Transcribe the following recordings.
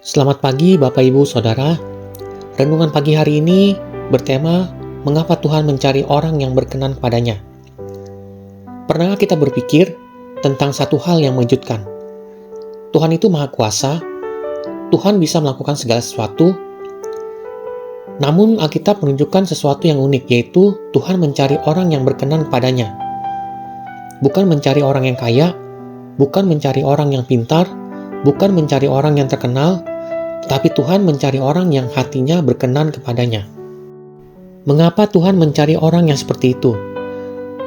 Selamat pagi Bapak Ibu Saudara. Renungan pagi hari ini bertema mengapa Tuhan mencari orang yang berkenan padanya. Pernahkah kita berpikir tentang satu hal yang mengejutkan? Tuhan itu Maha Kuasa, Tuhan bisa melakukan segala sesuatu. Namun Alkitab menunjukkan sesuatu yang unik, yaitu Tuhan mencari orang yang berkenan padanya. Bukan mencari orang yang kaya, bukan mencari orang yang pintar, bukan mencari orang yang terkenal, tapi Tuhan mencari orang yang hatinya berkenan kepadanya. Mengapa Tuhan mencari orang yang seperti itu?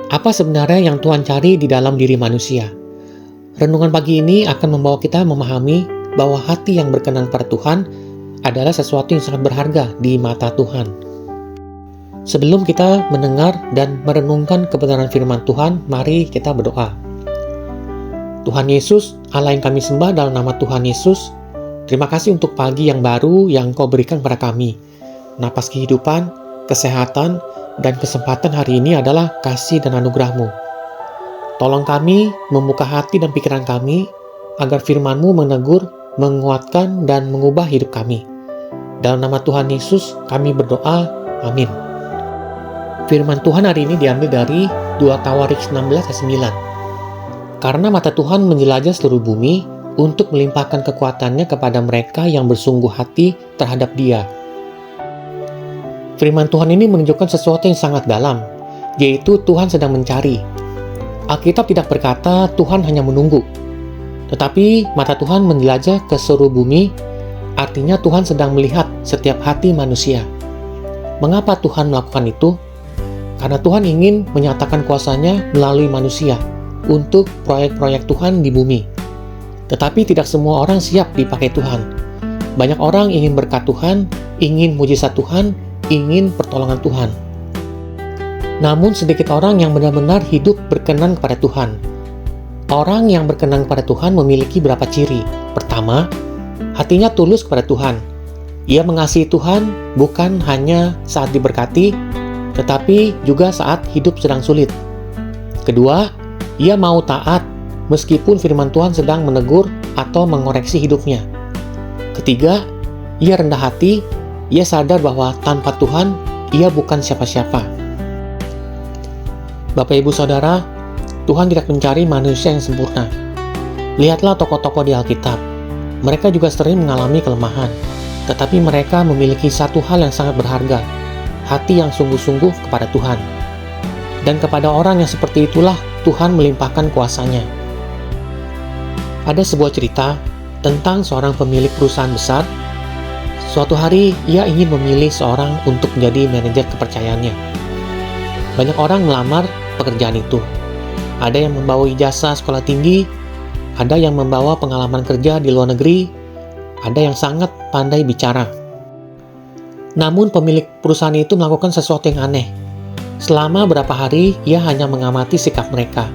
Apa sebenarnya yang Tuhan cari di dalam diri manusia? Renungan pagi ini akan membawa kita memahami bahwa hati yang berkenan pada Tuhan adalah sesuatu yang sangat berharga di mata Tuhan. Sebelum kita mendengar dan merenungkan kebenaran firman Tuhan, mari kita berdoa. Tuhan Yesus, Allah yang kami sembah dalam nama Tuhan Yesus, terima kasih untuk pagi yang baru yang Kau berikan kepada kami. Napas kehidupan, kesehatan, dan kesempatan hari ini adalah kasih dan anugerah-Mu. Tolong kami membuka hati dan pikiran kami, agar firman-Mu menegur, menguatkan, dan mengubah hidup kami. Dalam nama Tuhan Yesus, kami berdoa. Amin. Firman Tuhan hari ini diambil dari 2 Tawarik 16 ayat 9. Karena mata Tuhan menjelajah seluruh bumi untuk melimpahkan kekuatannya kepada mereka yang bersungguh hati terhadap Dia. Firman Tuhan ini menunjukkan sesuatu yang sangat dalam, yaitu Tuhan sedang mencari. Alkitab tidak berkata Tuhan hanya menunggu, tetapi mata Tuhan menjelajah ke seluruh bumi, artinya Tuhan sedang melihat setiap hati manusia. Mengapa Tuhan melakukan itu? Karena Tuhan ingin menyatakan kuasa-Nya melalui manusia untuk proyek-proyek Tuhan di bumi. Tetapi tidak semua orang siap dipakai Tuhan. Banyak orang ingin berkat Tuhan, ingin mujizat Tuhan, ingin pertolongan Tuhan. Namun sedikit orang yang benar-benar hidup berkenan kepada Tuhan. Orang yang berkenan kepada Tuhan memiliki beberapa ciri. Pertama, hatinya tulus kepada Tuhan. Ia mengasihi Tuhan bukan hanya saat diberkati, tetapi juga saat hidup sedang sulit. Kedua, ia mau taat meskipun firman Tuhan sedang menegur atau mengoreksi hidupnya. Ketiga, ia rendah hati, ia sadar bahwa tanpa Tuhan, ia bukan siapa-siapa. Bapak Ibu Saudara, Tuhan tidak mencari manusia yang sempurna. Lihatlah tokoh-tokoh di Alkitab. Mereka juga sering mengalami kelemahan, tetapi mereka memiliki satu hal yang sangat berharga, hati yang sungguh-sungguh kepada Tuhan. Dan kepada orang yang seperti itulah Tuhan melimpahkan kuasa-Nya. Ada sebuah cerita tentang seorang pemilik perusahaan besar. Suatu hari, ia ingin memilih seorang untuk menjadi manajer kepercayaannya. Banyak orang melamar pekerjaan itu. Ada yang membawa ijazah sekolah tinggi, ada yang membawa pengalaman kerja di luar negeri, ada yang sangat pandai bicara. Namun pemilik perusahaan itu melakukan sesuatu yang aneh. Selama beberapa hari, ia hanya mengamati sikap mereka.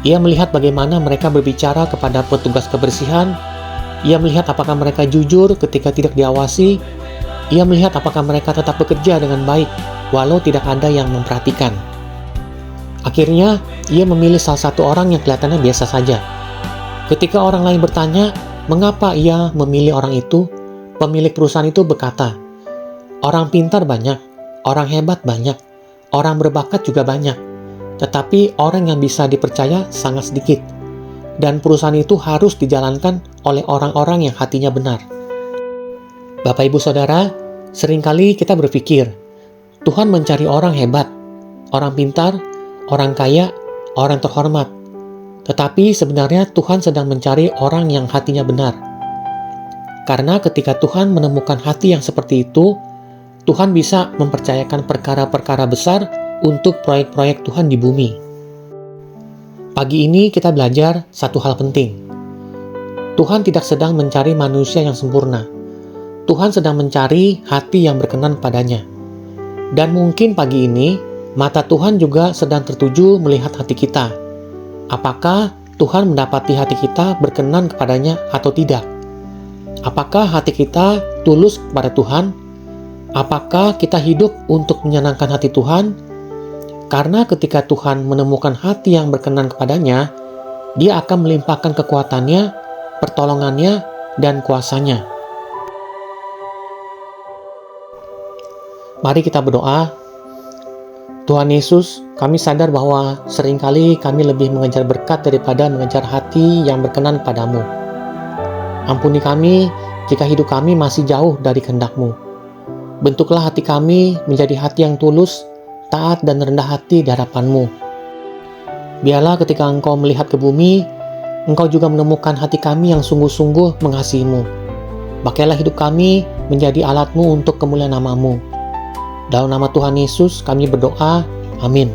Ia melihat bagaimana mereka berbicara kepada petugas kebersihan. Ia melihat apakah mereka jujur ketika tidak diawasi. Ia melihat apakah mereka tetap bekerja dengan baik, walau tidak ada yang memperhatikan. Akhirnya, ia memilih salah satu orang yang kelihatannya biasa saja. Ketika orang lain bertanya, mengapa ia memilih orang itu, pemilik perusahaan itu berkata, "Orang pintar banyak, orang hebat banyak, orang berbakat juga banyak, tetapi orang yang bisa dipercaya sangat sedikit, dan perusahaan itu harus dijalankan oleh orang-orang yang hatinya benar." Bapak Ibu Saudara, seringkali kita berpikir, Tuhan mencari orang hebat, orang pintar, orang kaya, orang terhormat. Tetapi sebenarnya Tuhan sedang mencari orang yang hatinya benar. Karena ketika Tuhan menemukan hati yang seperti itu, Tuhan bisa mempercayakan perkara-perkara besar untuk proyek-proyek Tuhan di bumi. Pagi ini kita belajar satu hal penting. Tuhan tidak sedang mencari manusia yang sempurna. Tuhan sedang mencari hati yang berkenan padanya. Dan mungkin pagi ini, mata Tuhan juga sedang tertuju melihat hati kita. Apakah Tuhan mendapati hati kita berkenan kepadanya atau tidak? Apakah hati kita tulus kepada Tuhan? Apakah kita hidup untuk menyenangkan hati Tuhan? Karena ketika Tuhan menemukan hati yang berkenan kepadanya, Dia akan melimpahkan kekuatannya, pertolongannya, dan kuasanya. Mari kita berdoa. Tuhan Yesus, kami sadar bahwa seringkali kami lebih mengejar berkat daripada mengejar hati yang berkenan padamu. Ampuni kami jika hidup kami masih jauh dari kehendak-Mu. Bentuklah hati kami menjadi hati yang tulus, taat dan rendah hati di hadapan-Mu. Biarlah ketika Engkau melihat ke bumi, Engkau juga menemukan hati kami yang sungguh-sungguh mengasihi-Mu. Pakailah hidup kami menjadi alat-Mu untuk kemuliaan nama-Mu. Dalam nama Tuhan Yesus kami berdoa, amin.